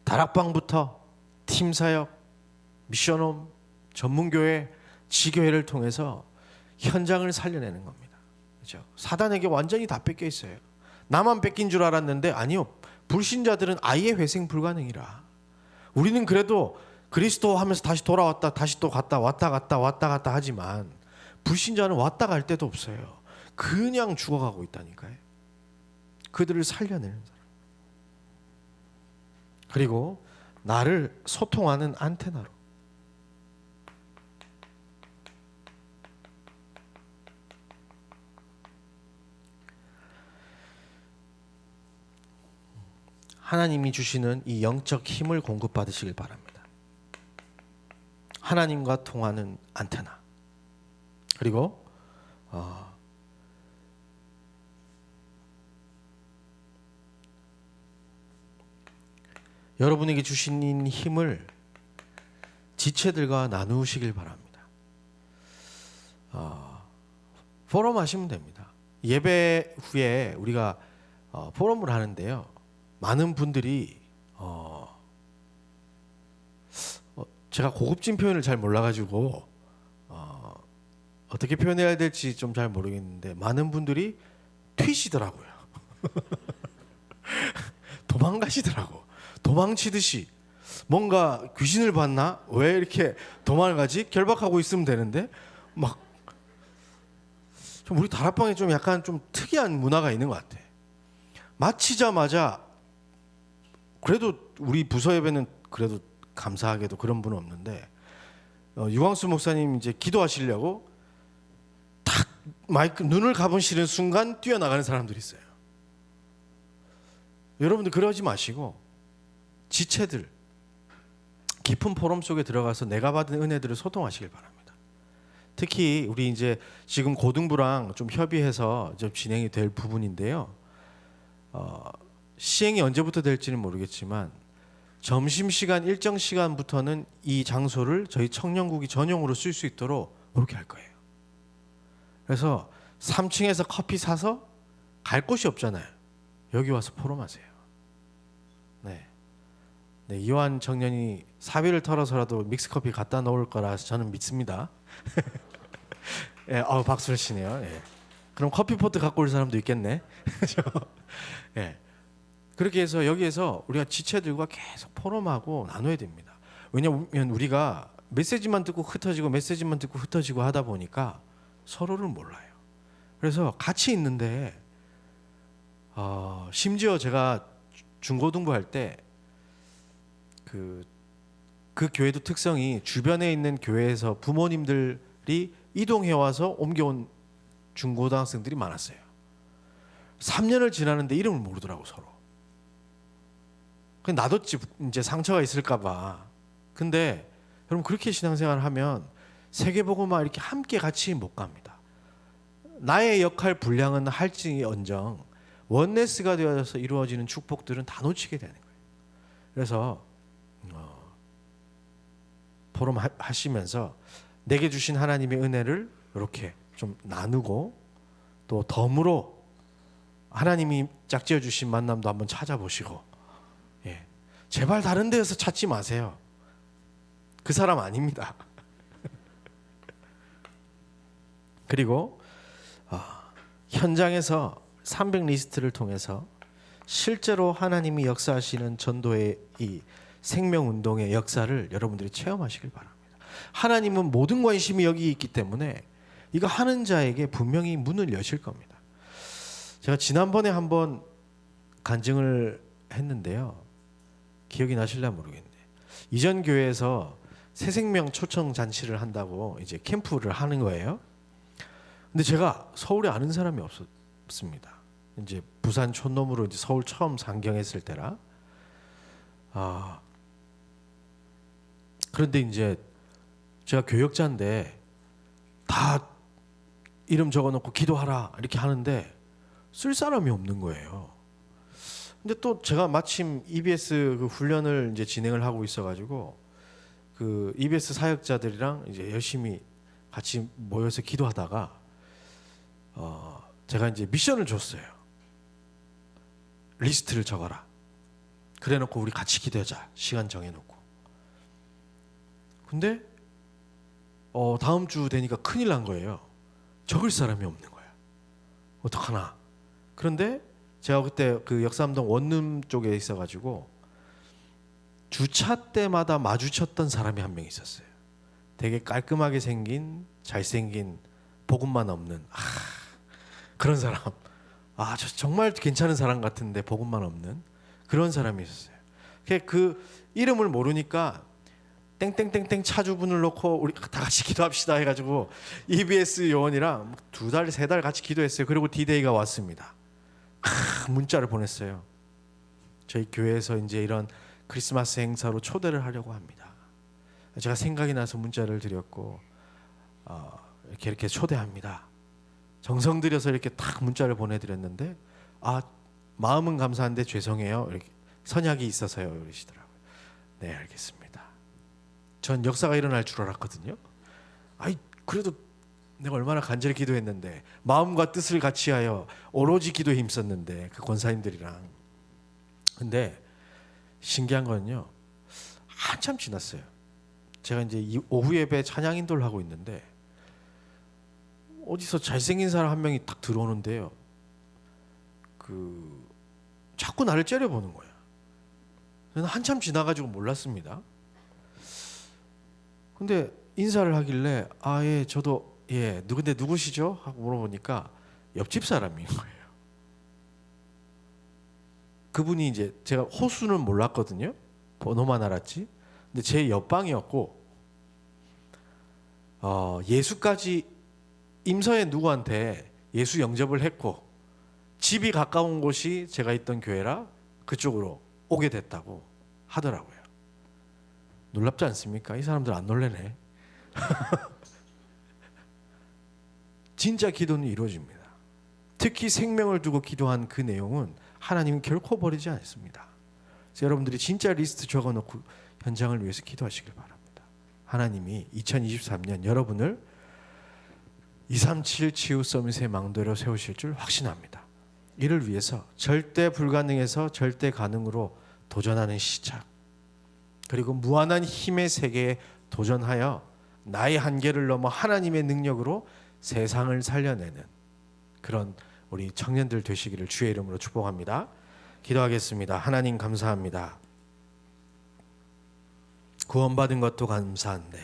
다락방부터 팀사역, 미션홈, 전문교회, 지교회를 통해서 현장을 살려내는 겁니다. 그렇죠? 사단에게 완전히 다 뺏겨 있어요. 나만 뺏긴 줄 알았는데 아니요. 불신자들은 아예 회생 불가능이라. 우리는 그래도 그리스도 하면서 다시 돌아왔다 다시 또 갔다 왔다 갔다 하지만 불신자는 왔다 갈 데도 없어요. 그냥 죽어가고 있다니까요. 그들을 살려내는 사람. 그리고 나를 소통하는 안테나로. 하나님이 주시는 이 영적 힘을 공급받으시길 바랍니다. 하나님과 통하는 안테나. 그리고 여러분에게 주신 힘을 지체들과 나누시길 바랍니다. 포럼 하시면 됩니다. 예배 후에 우리가 포럼을 하는데요. 많은 분들이 제가 고급진 표현을 잘 몰라가지고 어떻게 표현해야 될지 좀 잘 모르겠는데 많은 분들이 튀시더라고요. 도망가시더라고. 도망치듯이 뭔가 귀신을 봤나? 왜 이렇게 도망을 가지? 결박하고 있으면 되는데 막 좀 우리 다락방에 좀 약간 좀 특이한 문화가 있는 것 같아. 마치자마자 그래도 우리 부서 예배는 그래도 감사하게도 그런 분은 없는데 유광수 목사님 이제 기도하시려고 탁 마이크 눈을 감으시는 순간 뛰어나가는 사람들이 있어요. 여러분들 그러지 마시고 지체들 깊은 포럼 속에 들어가서 내가 받은 은혜들을 소통하시길 바랍니다. 특히 우리 이제 지금 고등부랑 좀 협의해서 좀 진행이 될 부분인데요. 시행이 언제부터 될지는 모르겠지만 점심시간 일정 시간부터는 이 장소를 저희 청년국이 전용으로 쓸 수 있도록 그렇게 할 거예요. 그래서 3층에서 커피 사서 갈 곳이 없잖아요. 여기 와서 포럼하세요. 네. 네, 이완 청년이 사비를 털어서라도 믹스커피 갖다 놓을 거라 저는 믿습니다. 예, 박수를 치네요. 예. 그럼 커피포트 갖고 올 사람도 있겠네. 예. 그렇게 해서 여기에서 우리가 지체들과 계속 포럼하고 나눠야 됩니다. 왜냐하면 우리가 메시지만 듣고 흩어지고 메시지만 듣고 흩어지고 하다 보니까 서로를 몰라요. 그래서 같이 있는데 심지어 제가 중고등부할 때 그 교회도 특성이 주변에 있는 교회에서 부모님들이 이동해 와서 옮겨온 중고등학생들이 많았어요. 3년을 지나는데 이름을 모르더라고 서로. 놔뒀지 이제 상처가 있을까봐. 근데 여러분 그렇게 신앙생활을 하면 세계복음화 이렇게 함께 같이 못 갑니다. 나의 역할 분량은 할지언정 원네스가 되어서 이루어지는 축복들은 다 놓치게 되는 거예요. 그래서 포럼 하시면서 내게 주신 하나님의 은혜를 이렇게 좀 나누고 또 덤으로 하나님이 짝지어 주신 만남도 한번 찾아보시고, 예. 제발 다른 데에서 찾지 마세요. 그 사람 아닙니다. 그리고 현장에서 300 리스트를 통해서 실제로 하나님이 역사하시는 전도의 이 생명운동의 역사를 여러분들이 체험하시길 바랍니다. 하나님은 모든 관심이 여기 있기 때문에 이거 하는 자에게 분명히 문을 여실 겁니다. 제가 지난번에 한번 간증을 했는데요. 기억이 나실라 모르겠네. 이전 교회에서 새생명 초청 잔치를 한다고 이제 캠프를 하는 거예요. 근데 제가 서울에 아는 사람이 없습니다. 이제 부산 촌놈으로 이제 서울 처음 상경했을 때라. 그런데 이제 제가 교역자인데 다 이름 적어놓고 기도하라 이렇게 하는데 쓸 사람이 없는 거예요. 근데 또 제가 마침 EBS 그 훈련을 이제 진행을 하고 있어가지고 그 EBS 사역자들이랑 이제 열심히 같이 모여서 기도하다가 제가 이제 미션을 줬어요. 리스트를 적어라. 그래놓고 우리 같이 기도하자. 시간 정해놓고. 근데 다음 주 되니까 큰일 난 거예요. 적을 사람이 없는 거야. 어떡하나. 그런데 제가 그때 그 역삼동 원룸 쪽에 있어가지고 주차 때마다 마주쳤던 사람이 한 명 있었어요. 되게 깔끔하게 생긴 잘생긴 복음만 없는 그런 사람. 저 정말 괜찮은 사람 같은데 복음만 없는 그런 사람이 있었어요. 그 이름을 모르니까 땡땡땡땡 차주분을 놓고 우리 다 같이 기도합시다 해가지고 EBS 요원이랑 2달 3달 같이 기도했어요. 그리고 D-Day가 왔습니다. 문자를 보냈어요. 저희 교회에서 이제 이런 크리스마스 행사로 초대를 하려고 합니다. 제가 생각이 나서 문자를 드렸고 이렇게 초대합니다. 정성 들여서 이렇게 딱 문자를 보내드렸는데 마음은 감사한데 죄송해요. 이렇게 선약이 있어서요. 그러시더라고요. 네, 알겠습니다. 전 역사가 일어날 줄 알았거든요. 그래도 내가 얼마나 간절히 기도했는데 마음과 뜻을 같이하여 오로지 기도에 힘썼는데 그 권사님들이랑. 근데 신기한 건요. 한참 지났어요. 제가 이제 오후 예배 찬양 인도를 하고 있는데 어디서 잘생긴 사람 한 명이 딱 들어오는데요. 자꾸 나를 째려보는 거야. 저는 한참 지나가지고 몰랐습니다. 근데 인사를 하길래 예 저도 근데 누구시죠? 하고 물어보니까 옆집 사람인 거예요. 그분이 이제 제가 호수는 몰랐거든요. 번호만 알았지. 근데 제 옆방이었고 예수까지 임서에 누구한테 예수 영접을 했고 집이 가까운 곳이 제가 있던 교회라 그쪽으로 오게 됐다고 하더라고요. 놀랍지 않습니까? 이 사람들 안 놀래네. 진짜 기도는 이루어집니다. 특히 생명을 두고 기도한 그 내용은 하나님은 결코 버리지 않습니다. 그래서 여러분들이 진짜 리스트 적어놓고 현장을 위해서 기도하시길 바랍니다. 하나님이 2023년 여러분을 237 치유 서밋의 망대로 세우실 줄 확신합니다. 이를 위해서 절대 불가능에서 절대 가능으로 도전하는 시작, 그리고 무한한 힘의 세계에 도전하여 나의 한계를 넘어 하나님의 능력으로 세상을 살려내는 그런 우리 청년들 되시기를 주의 이름으로 축복합니다. 기도하겠습니다. 하나님 감사합니다. 구원받은 것도 감사한데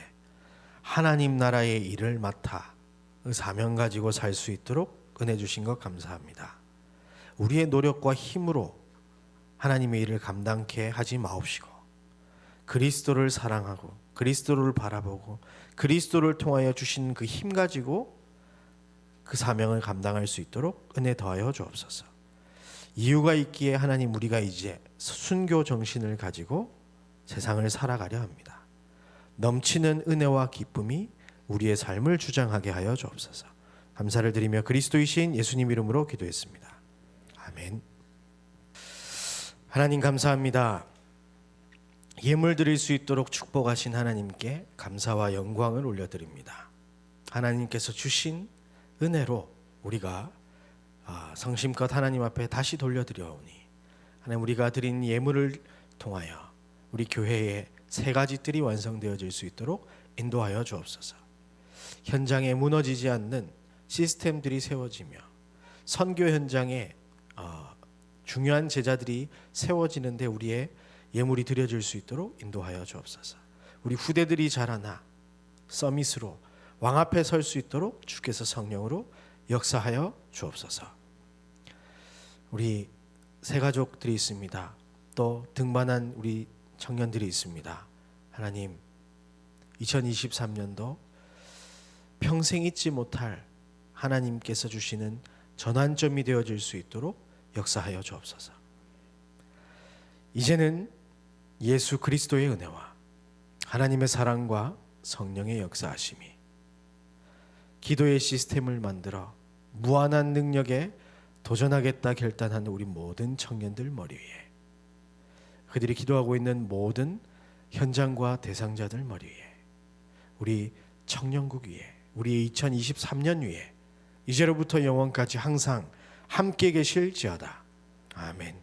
하나님 나라의 일을 맡아 그 사명 가지고 살 수 있도록 은혜 주신 것 감사합니다. 우리의 노력과 힘으로 하나님의 일을 감당케 하지 마옵시고 그리스도를 사랑하고 그리스도를 바라보고 그리스도를 통하여 주신 그 힘 가지고 그 사명을 감당할 수 있도록 은혜 더하여 주옵소서. 이유가 있기에 하나님, 우리가 이제 순교 정신을 가지고 세상을 살아가려 합니다. 넘치는 은혜와 기쁨이 우리의 삶을 주장하게 하여 주옵소서. 감사를 드리며 그리스도이신 예수님 이름으로 기도했습니다. 아멘. 하나님 감사합니다. 예물 드릴 수 있도록 축복하신 하나님께 감사와 영광을 올려드립니다. 하나님께서 주신 은혜로 우리가 성심껏 하나님 앞에 다시 돌려드려오니 하나님, 우리가 드린 예물을 통하여 우리 교회의 세 가지 뜰이 완성되어질 수 있도록 인도하여 주옵소서. 현장에 무너지지 않는 시스템들이 세워지며 선교 현장에 중요한 제자들이 세워지는데 우리의 예물이 드려질 수 있도록 인도하여 주옵소서. 우리 후대들이 자라나 서밋으로 왕 앞에 설 수 있도록 주께서 성령으로 역사하여 주옵소서. 우리 세 가족들이 있습니다. 또 등반한 우리 청년들이 있습니다. 하나님, 2023년도 평생 잊지 못할 하나님께서 주시는 전환점이 되어질 수 있도록 역사하여 주옵소서. 이제는 예수 그리스도의 은혜와 하나님의 사랑과 성령의 역사하심이 기도의 시스템을 만들어 무한한 능력에 도전하겠다 결단한 우리 모든 청년들 머리 위에, 그들이 기도하고 있는 모든 현장과 대상자들 머리 위에, 우리 청년국 위에, 우리의 2023년 위에 이제로부터 영원까지 항상 함께 계실지어다. 아멘.